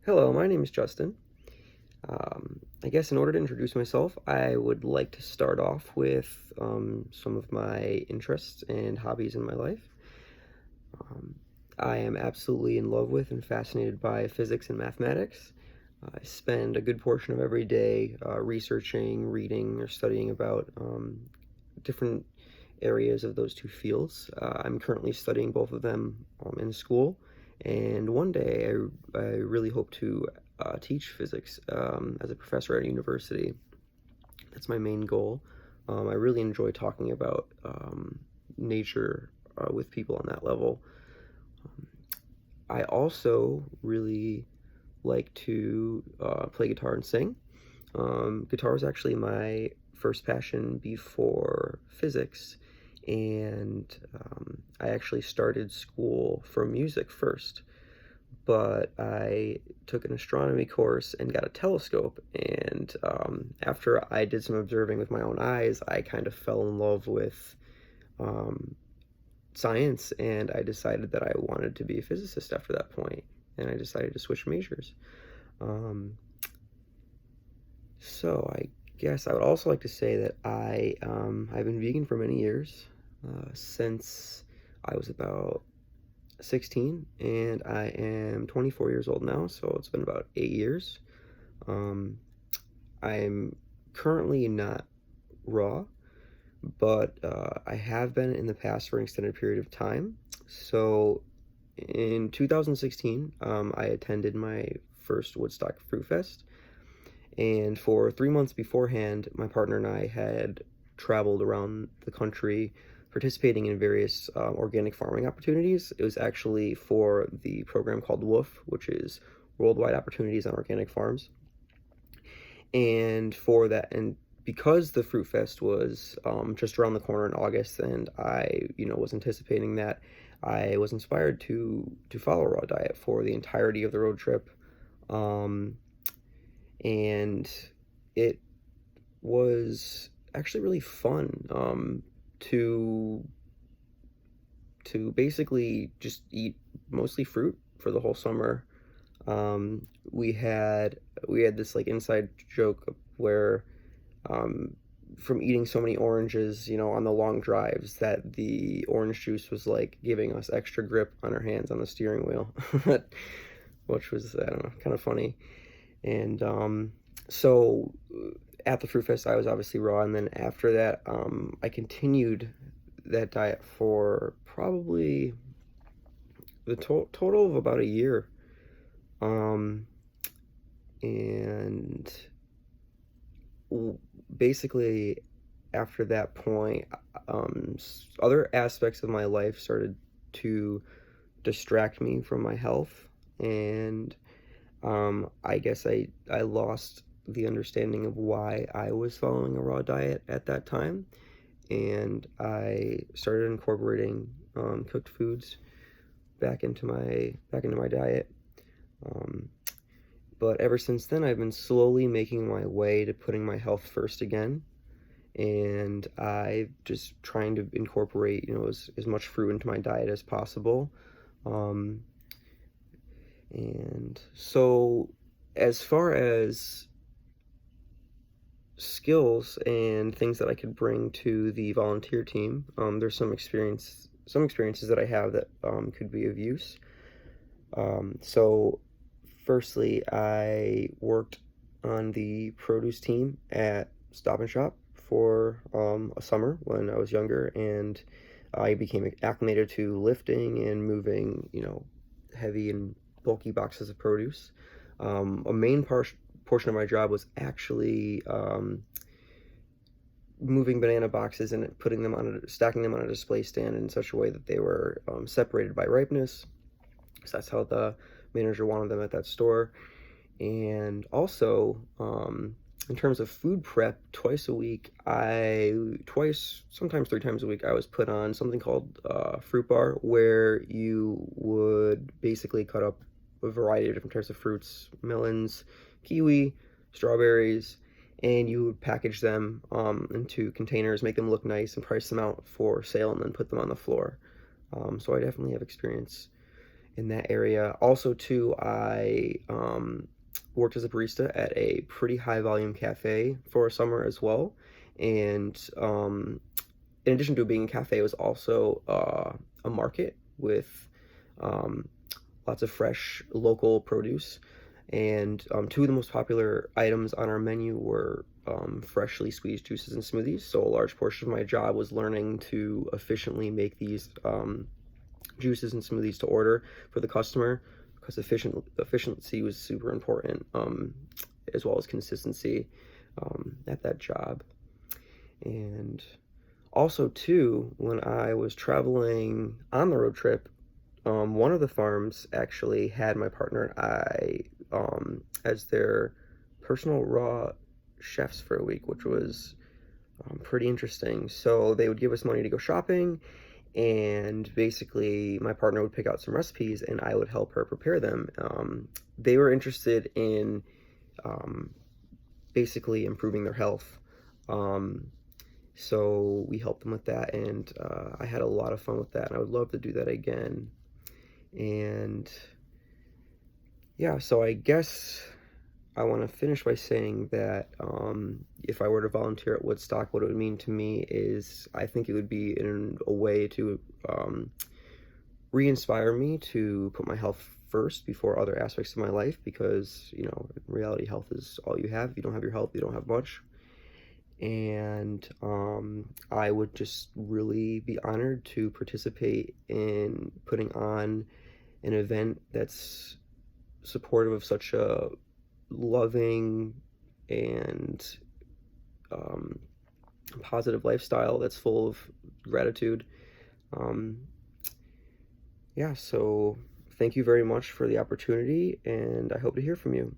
Hello, my name is Justin. I guess in order to introduce myself, I would like to start off with some of my interests and hobbies in my life. Um, I am absolutely in love with and fascinated by physics and mathematics. I spend a good portion of every day researching, reading, or studying about different areas of those two fields. I'm currently studying both of them in school, and one day I really hope to teach physics as a professor at a university. That's my main goal. I really enjoy talking about nature with people on that level. Um, I also really like to play guitar and sing. Guitar is actually my first passion before physics, and I actually started school for music first, but I took an astronomy course and got a telescope, and after I did some observing with my own eyes, I kind of fell in love with um, science, and I decided that I wanted to be a physicist after that point, and I decided to switch majors. Um, So I guess I would also like to say that I've been vegan for many years, since I was about 16, and I am 24 years old now, so it's been about 8 years. Um, I'm currently not raw, but I have been in the past for an extended period of time. So in 2016, I attended my first Woodstock Fruit Fest. And for 3 months beforehand, my partner and I had traveled around the country participating in various organic farming opportunities. It was actually for the program called WOOF, which is Worldwide Opportunities on Organic Farms. And for that, and because the Fruit Fest was just around the corner in August, and I was anticipating that, I was inspired to follow a raw diet for the entirety of the road trip. Um, and it was actually really fun to basically just eat mostly fruit for the whole summer. We had this like inside joke where um, from eating so many oranges, on the long drives, that the orange juice was like giving us extra grip on our hands on the steering wheel, which was, I don't know, kind of funny. And so at the Fruit Fest, I was obviously raw, and then after that, I continued that diet for probably the total of about a year. Um, and basically, after that point, other aspects of my life started to distract me from my health, and I guess I lost the understanding of why I was following a raw diet at that time, and I started incorporating cooked foods back into my diet. Um, but ever since then, I've been slowly making my way to putting my health first again, and I just trying to incorporate as much fruit into my diet as possible. Um, and so, as far as skills and things that I could bring to the volunteer team, there's some experiences that I have that could be of use. So, firstly, I worked on the produce team at Stop and Shop for a summer when I was younger, and I became acclimated to lifting and moving, heavy and bulky boxes of produce. A main portion of my job was actually moving banana boxes and stacking them on a display stand in such a way that they were separated by ripeness. So that's how the manager wanted them at that store. And also, in terms of food prep, sometimes 3 times a week, I was put on something called fruit bar, where you would basically cut up a variety of different types of fruits: melons, kiwi, strawberries, and you would package them into containers, make them look nice, and price them out for sale, and then put them on the floor. So I definitely have experience in that area. Also, too, I worked as a barista at a pretty high volume cafe for a summer as well. And in addition to being a cafe, it was also a market with um, lots of fresh local produce. And two of the most popular items on our menu were freshly squeezed juices and smoothies. So a large portion of my job was learning to efficiently make these juices and smoothies to order for the customer, because efficiency was super important, as well as consistency at that job. And also, too, when I was traveling on the road trip, one of the farms actually had my partner and I as their personal raw chefs for a week, which was pretty interesting. So they would give us money to go shopping, and basically my partner would pick out some recipes and I would help her prepare them. They were interested in um, basically improving their health. Um, so we helped them with that, and I had a lot of fun with that, and I would love to do that again. And yeah, so I guess I want to finish by saying that if I were to volunteer at Woodstock, what it would mean to me is I think it would be in a way to re-inspire me to put my health first before other aspects of my life, because, you know, in reality, health is all you have. If you don't have your health, you don't have much. And I would just really be honored to participate in putting on an event that's supportive of such a loving and positive lifestyle that's full of gratitude. Um, yeah, so thank you very much for the opportunity, and I hope to hear from you.